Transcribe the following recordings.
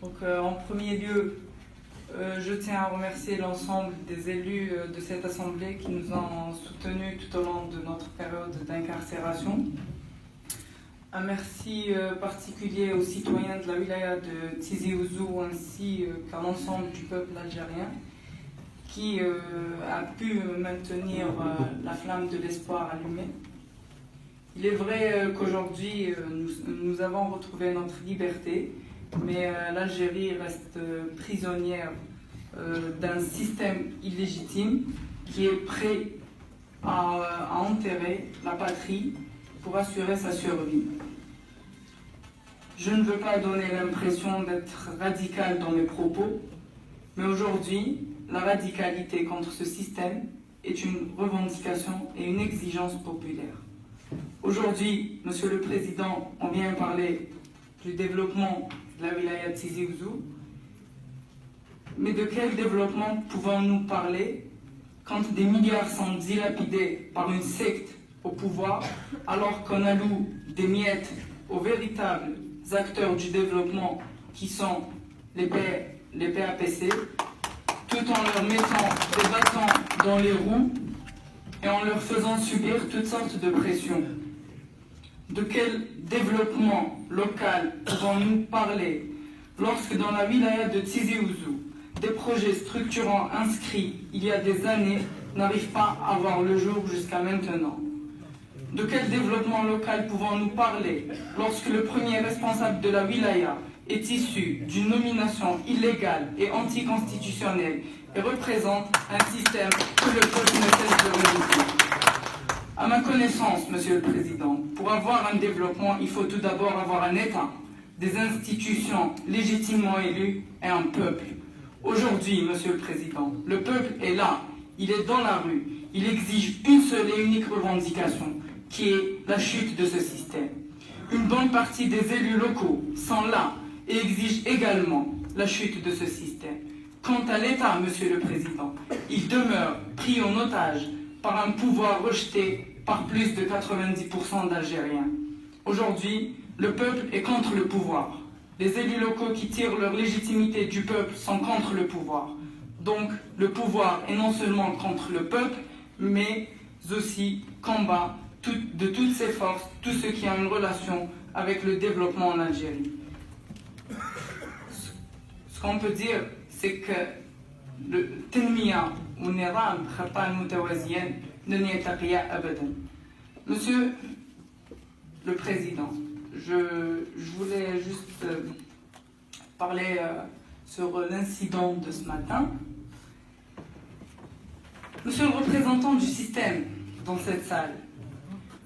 En premier lieu, je tiens à remercier l'ensemble des élus de cette assemblée qui nous ont soutenus tout au long de notre période d'incarcération. Un merci particulier aux citoyens de la wilaya de Tizi Ouzou ainsi qu'à l'ensemble du peuple algérien qui a pu maintenir la flamme de l'espoir allumée. Il est vrai qu'aujourd'hui nous avons retrouvé notre liberté, mais l'Algérie reste prisonnière d'un système illégitime qui est prêt à enterrer la patrie pour assurer sa survie. Je ne veux pas donner l'impression d'être radical dans mes propos, mais aujourd'hui, la radicalité contre ce système est une revendication et une exigence populaire. Aujourd'hui, Monsieur le Président, on vient parler du développement de la wilaya de Tizi Ouzou, mais de quel développement pouvons-nous parler quand des milliards sont dilapidés par une secte au pouvoir, alors qu'on alloue des miettes aux véritables acteurs du développement qui sont les PAPC, tout en leur mettant des bâtons dans les roues et en leur faisant subir toutes sortes de pressions. De quel développement local pouvons-nous parler lorsque dans la wilaya de Tizi Ouzou, des projets structurants inscrits il y a des années n'arrivent pas à voir le jour jusqu'à maintenant? De quel développement local pouvons-nous parler lorsque le premier responsable de la wilaya est issu d'une nomination illégale et anticonstitutionnelle et représente un système que le peuple ne cesse de rejeter? À ma connaissance, Monsieur le Président, pour avoir un développement, il faut tout d'abord avoir un État, des institutions légitimement élues et un peuple. Aujourd'hui, Monsieur le Président, le peuple est là, il est dans la rue, il exige une seule et unique revendication, qui est la chute de ce système. Une bonne partie des élus locaux sont là et exigent également la chute de ce système. Quant à l'État, Monsieur le Président, il demeure pris en otage par un pouvoir rejeté par plus de 90% d'Algériens. Aujourd'hui, le peuple est contre le pouvoir. Les élus locaux qui tirent leur légitimité du peuple sont contre le pouvoir. Donc, le pouvoir est non seulement contre le peuple, mais aussi combat de toutes ses forces, tout ce qui a une relation avec le développement en Algérie. Ce qu'on peut dire, c'est que le Tenmiya ou Nizam Khatan Mutawaziyan ne yaltaqiya abadan. Monsieur le Président, je voulais juste parler sur l'incident de ce matin. Monsieur le représentant du système dans cette salle,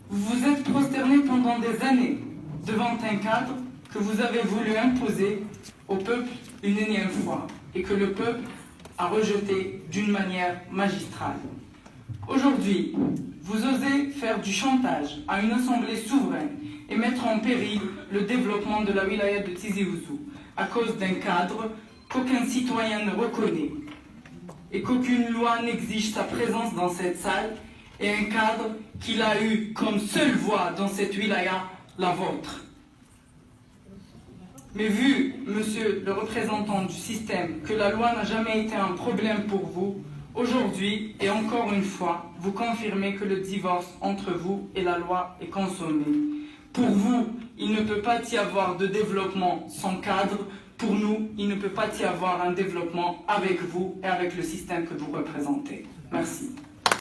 vous vous êtes prosterné pendant des années devant un cadre que vous avez voulu imposer au peuple une énième fois et que le peuple a rejeté d'une manière magistrale. Aujourd'hui, vous osez faire du chantage à une assemblée souveraine et mettre en péril le développement de la wilaya de Tizi Ouzou à cause d'un cadre qu'aucun citoyen ne reconnaît et qu'aucune loi n'exige sa présence dans cette salle, et un cadre qu'il a eu comme seule voix dans cette wilaya, la vôtre. Mais vu, monsieur le représentant du système, que la loi n'a jamais été un problème pour vous, aujourd'hui, et encore une fois, vous confirmez que le divorce entre vous et la loi est consommé. Pour vous, il ne peut pas y avoir de développement sans cadre. Pour nous, il ne peut pas y avoir un développement avec vous et avec le système que vous représentez. Merci.